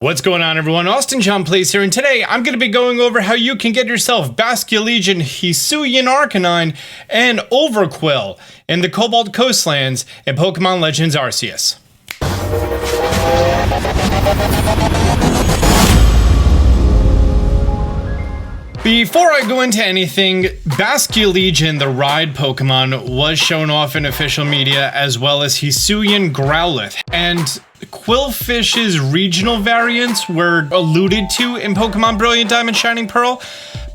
What's going on, everyone? Austin John Plays here, and today I'm going to be going over how you can get yourself Basculegion, Hisuian Arcanine, and Overqwil in the Cobalt Coastlands in Pokemon Legends Arceus. Before I go into anything, Basculegion, the ride Pokemon, was shown off in official media, as well as Hisuian Growlithe, and Qwilfish's regional variants were alluded to in Pokemon Brilliant Diamond Shining Pearl.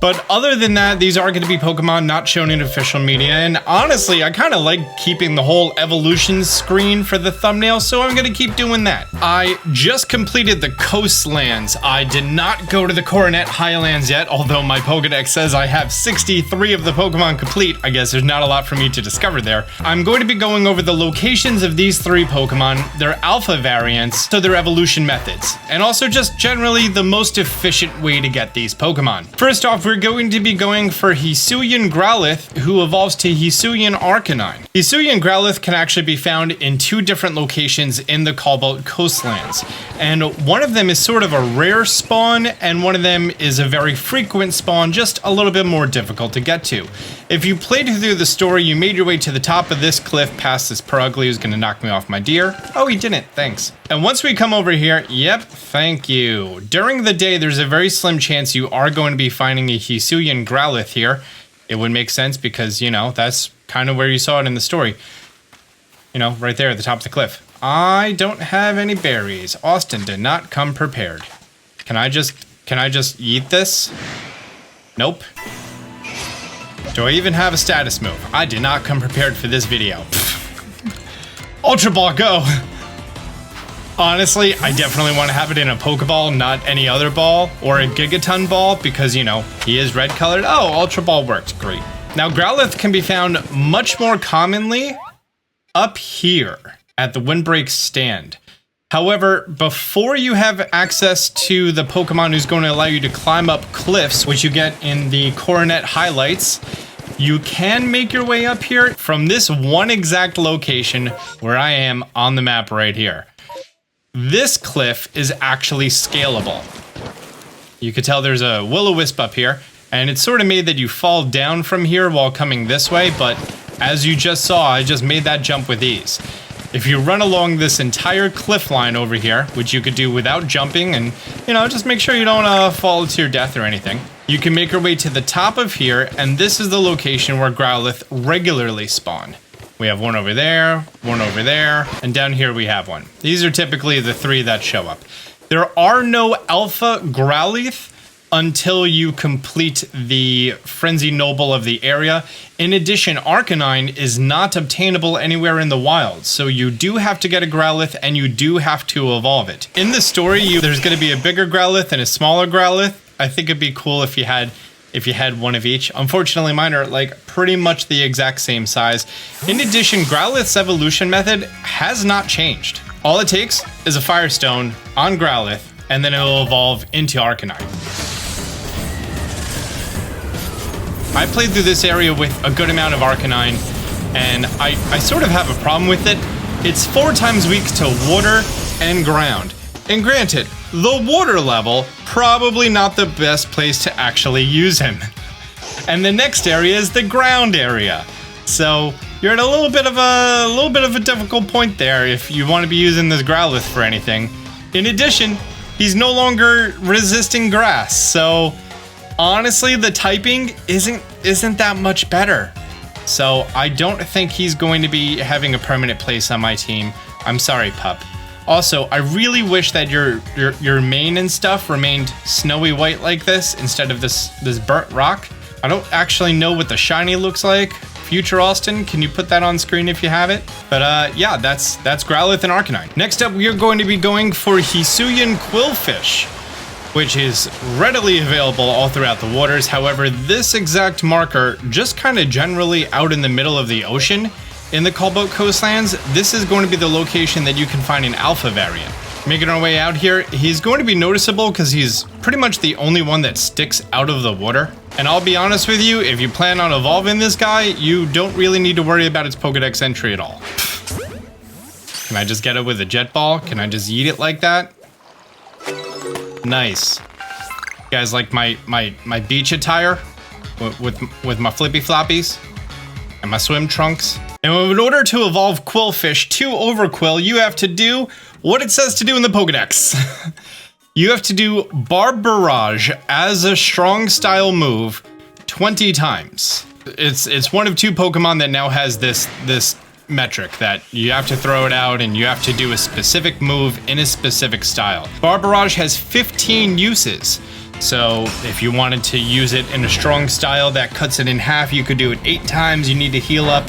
But other than that, these are going to be Pokemon not shown in official media, and honestly, I kind of like keeping the whole evolution screen for the thumbnail, so I'm going to keep doing that. I just completed the Coastlands. I did not go to the Coronet Highlands yet, although my Pokedex says I have 63 of the Pokemon complete. I guess there's not a lot for me to discover there. I'm going to be going over the locations of these three Pokemon, their alpha variants, so their evolution methods, and also just generally the most efficient way to get these Pokemon. First off, we're going to be going for Hisuian Growlithe, who evolves to Hisuian Arcanine. Hisuian Growlithe can actually be found in two different locations in the Cobalt Coastlands, and one of them is sort of a rare spawn, and one of them is a very frequent spawn, just a little bit more difficult to get to. If you played through the story, you made your way to the top of this cliff past this Purugly who's gonna knock me off my deer. Oh, he didn't, thanks. And once we come over here, yep, thank you. During the day, there's a very slim chance you are going to be finding a Hisuian Growlithe here. It would make sense because, you know, that's kind of where you saw it in the story. You know, right there at the top of the cliff. I don't have any berries. Austin did not come prepared. Can I just eat this? Nope. Do I even have a status move? I did not come prepared for this video. Ultra Ball, go! Honestly, I definitely want to have it in a Pokeball, not any other ball, or a Gigaton ball, because, you know, he is red colored. Oh, Ultra Ball worked, great. Now, Growlithe can be found much more commonly up here at the Windbreak stand. However, before you have access to the Pokemon who's going to allow you to climb up cliffs, which you get in the Coronet highlights, you can make your way up here from this one exact location where I am on the map right here. This cliff is actually scalable. You could tell there's a will-o-wisp up here, and it's sort of made that you fall down from here while coming this way, but as you just saw, I just made that jump with ease. If you run along this entire cliff line over here, which you could do without jumping and, you know, just make sure you don't fall to your death or anything, you can make your way to the top of here, and this is the location where Growlithe regularly spawn. We have one over there, and down here we have one. These are typically the three that show up. There are no Alpha Growlithe until you complete the Frenzy Noble of the area. In addition, Arcanine is not obtainable anywhere in the wild, so you do have to get a Growlithe and you do have to evolve it. In the story, there's going to be a bigger Growlithe and a smaller Growlithe. I think it'd be cool if you had one of each. Unfortunately, mine are like pretty much the exact same size. In addition, Growlithe's evolution method has not changed. All it takes is a Firestone on Growlithe, and then it will evolve into Arcanine. I played through this area with a good amount of Arcanine, and I sort of have a problem with it. It's 4 times weak to water and ground. And granted, the water level, probably not the best place to actually use him. And the next area is the ground area. So you're at a little bit of a difficult point there if you want to be using this Growlithe for anything. In addition, he's no longer resisting grass, so honestly, the typing isn't that much better. So I don't think he's going to be having a permanent place on my team. I'm sorry, pup. Also, I really wish that your mane and stuff remained snowy white like this instead of this burnt rock. I don't actually know what the shiny looks like. Future Austin, can you put that on screen if you have it? But yeah, that's Growlithe and Arcanine. Next up, we are going to be going for Hisuian Qwilfish, which is readily available all throughout the waters. However, this exact marker, just kind of generally out in the middle of the ocean, in the Cobalt Coastlands, this is going to be the location that you can find an alpha variant. Making our way out here, he's going to be noticeable because he's pretty much the only one that sticks out of the water. And I'll be honest with you, if you plan on evolving this guy, you don't really need to worry about its Pokedex entry at all. Can I just get it with a jet ball? Can I just eat it like that? Nice. You guys like my beach attire with my flippy floppies and my swim trunks? And in order to evolve Qwilfish to Overqwil, you have to do what it says to do in the Pokedex. You have to do Barb Barrage as a strong style move 20 times. It's one of 2 Pokemon that now has this metric that you have to throw it out and you have to do a specific move in a specific style. Barb Barrage has 15 uses. So if you wanted to use it in a strong style that cuts it in half, you could do it 8 times. You need to heal up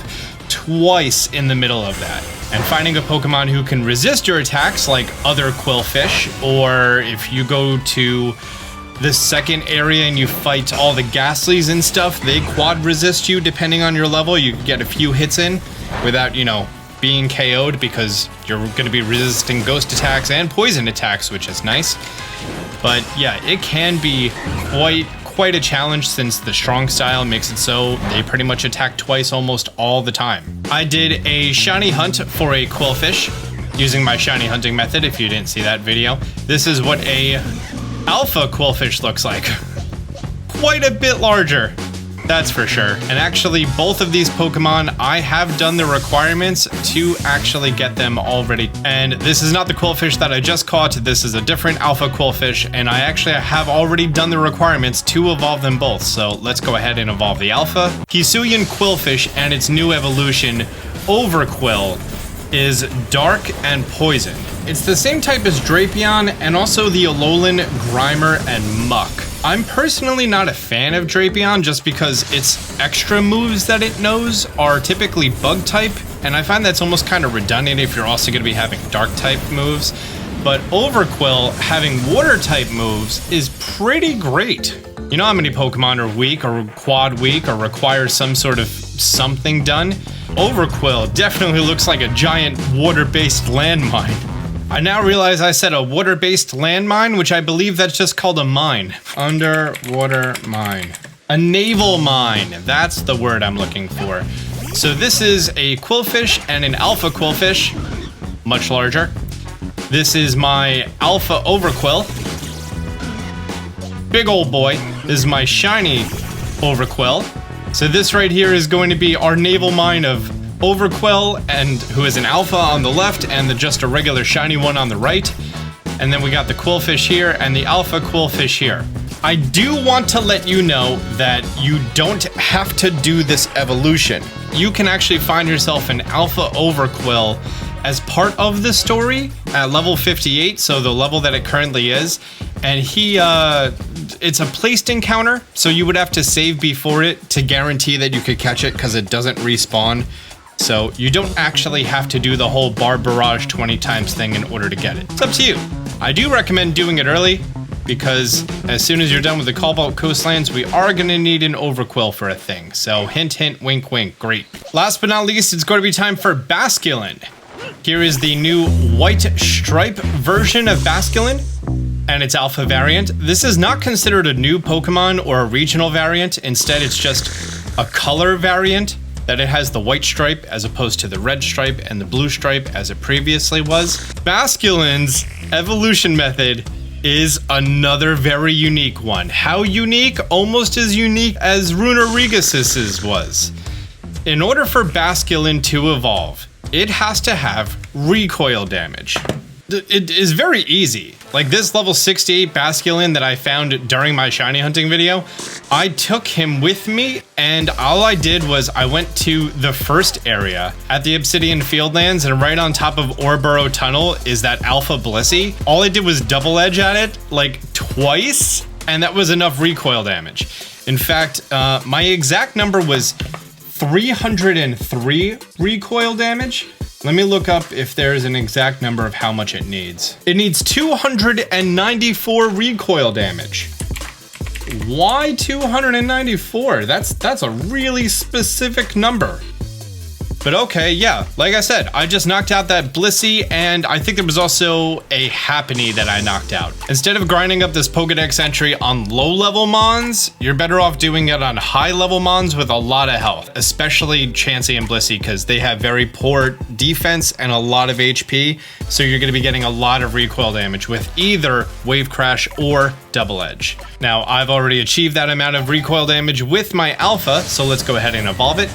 twice in the middle of that. And finding a Pokemon who can resist your attacks, like other Qwilfish, or if you go to the second area and you fight all the Ghastlies and stuff, they quad resist you depending on your level. You get a few hits in without, you know, being KO'd because you're going to be resisting ghost attacks and poison attacks, which is nice. But yeah, it can be quite a challenge since the strong style makes it so they pretty much attack twice almost all the time. I did a shiny hunt for a Qwilfish using my shiny hunting method. If you didn't see that video, this is what a alpha Qwilfish looks like. Quite a bit larger, that's for sure. And actually, both of these Pokemon, I have done the requirements to actually get them already. And this is not the Qwilfish that I just caught. This is a different alpha Qwilfish, and I actually have already done the requirements to evolve them both. So let's go ahead and evolve the alpha. Hisuian Qwilfish and its new evolution, Overqwil, is dark and poison. It's the same type as Drapion and also the Alolan, Grimer, and Muck. I'm personally not a fan of Drapion just because its extra moves that it knows are typically bug type, and I find that's almost kind of redundant if you're also going to be having dark type moves. But Overqwil having water type moves is pretty great. You know how many Pokemon are weak or quad weak or require some sort of something done? Overqwil definitely looks like a giant water-based landmine. I now realize I said a water-based landmine, which I believe that's just called a mine. Underwater mine. A naval mine, that's the word I'm looking for. So this is a Qwilfish and an alpha Qwilfish, much larger. This is my alpha Overqwil. Big old boy. This is my shiny Overqwil. So this right here is going to be our naval mine of Overqwil, and who is an alpha on the left and just a regular shiny one on the right. And then we got the Qwilfish here and the alpha Qwilfish here. I do want to let you know that you don't have to do this evolution. You can actually find yourself an alpha Overqwil as part of the story at level 58, so the level that it currently is. And it's a placed encounter, so you would have to save before it to guarantee that you could catch it because it doesn't respawn. So you don't actually have to do the whole Barb Barrage 20 times thing in order to get it. It's up to you. I do recommend doing it early because as soon as you're done with the Cobalt Coastlands, we are going to need an Overqwil for a thing. So hint, hint, wink, wink. Great. Last but not least, it's going to be time for Basculin. Here is the new white stripe version of Basculin and its alpha variant. This is not considered a new Pokemon or a regional variant. Instead, it's just a color variant, that it has the white stripe as opposed to the red stripe and the blue stripe as it previously was. Basculin's evolution method is another very unique one. How unique? Almost as unique as Runerigas's was. In order for Basculin to evolve, it has to have recoil damage. It is very easy. Like this level 68 Basculin that I found during my shiny hunting video, I took him with me and all I did was I went to the first area at the Obsidian Fieldlands, and right on top of Orboro Tunnel is that Alpha Blissey. All I did was double edge at it like twice, and that was enough recoil damage. In fact, my exact number was 303 recoil damage. Let me look up if there's an exact number of how much it needs. It needs 294 recoil damage. Why 294? That's a really specific number. But okay, yeah, like I said, I just knocked out that Blissey, and I think there was also a Happiny that I knocked out. Instead of grinding up this Pokedex entry on low-level Mons, you're better off doing it on high-level Mons with a lot of health, especially Chansey and Blissey, because they have very poor defense and a lot of HP, so you're going to be getting a lot of recoil damage with either Wave Crash or Double Edge. Now, I've already achieved that amount of recoil damage with my Alpha, so let's go ahead and evolve it.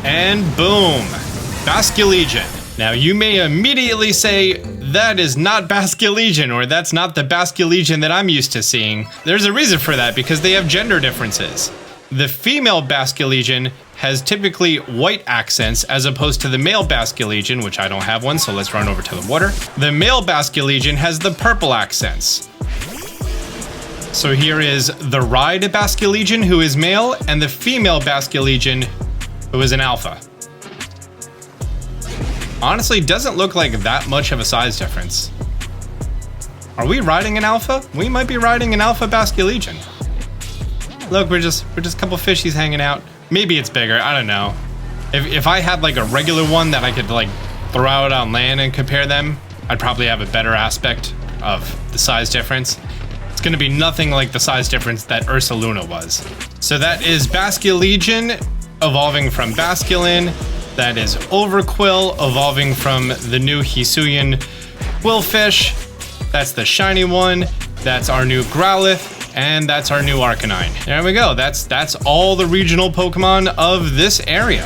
And boom, Basculegion. Now you may immediately say, that is not Basculegion, or that's not the Basculegion that I'm used to seeing. There's a reason for that, because they have gender differences. The female Basculegion has typically white accents as opposed to the male Basculegion, which I don't have one, so let's run over to the water. The male Basculegion has the purple accents. So here is the Ride Basculegion, who is male, and the female Basculegion, who is an alpha. Honestly, doesn't look like that much of a size difference. Are we riding an alpha? We might be riding an alpha Basculegion. Look, we're just a couple fishies hanging out. Maybe it's bigger, I don't know. If I had like a regular one that I could like throw out on land and compare them, I'd probably have a better aspect of the size difference. It's gonna be nothing like the size difference that Ursaluna was. So that is Basculegion evolving from Basculin. That is Overqwil evolving from the new Hisuian Qwilfish. That's the shiny one. That's our new Growlithe, and that's our new Arcanine. There we go. That's all the regional Pokemon of this area.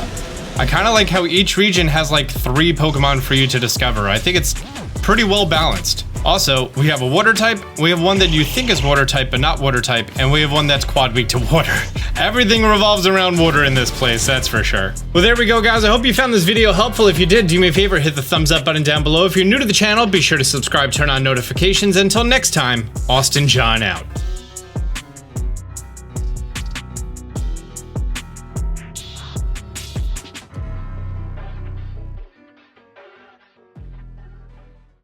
I kind of like how each region has like 3 Pokemon for you to discover. I think it's pretty well balanced. Also, we have a water type, we have one that you think is water type but not water type, and we have one that's quad weak to water. Everything revolves around water in this place, that's for sure. Well, there we go, guys. I hope you found this video helpful. If you did, do me a favor, hit the thumbs up button down below. If you're new to the channel, be sure to subscribe, turn on notifications. Until next time, Austin John out.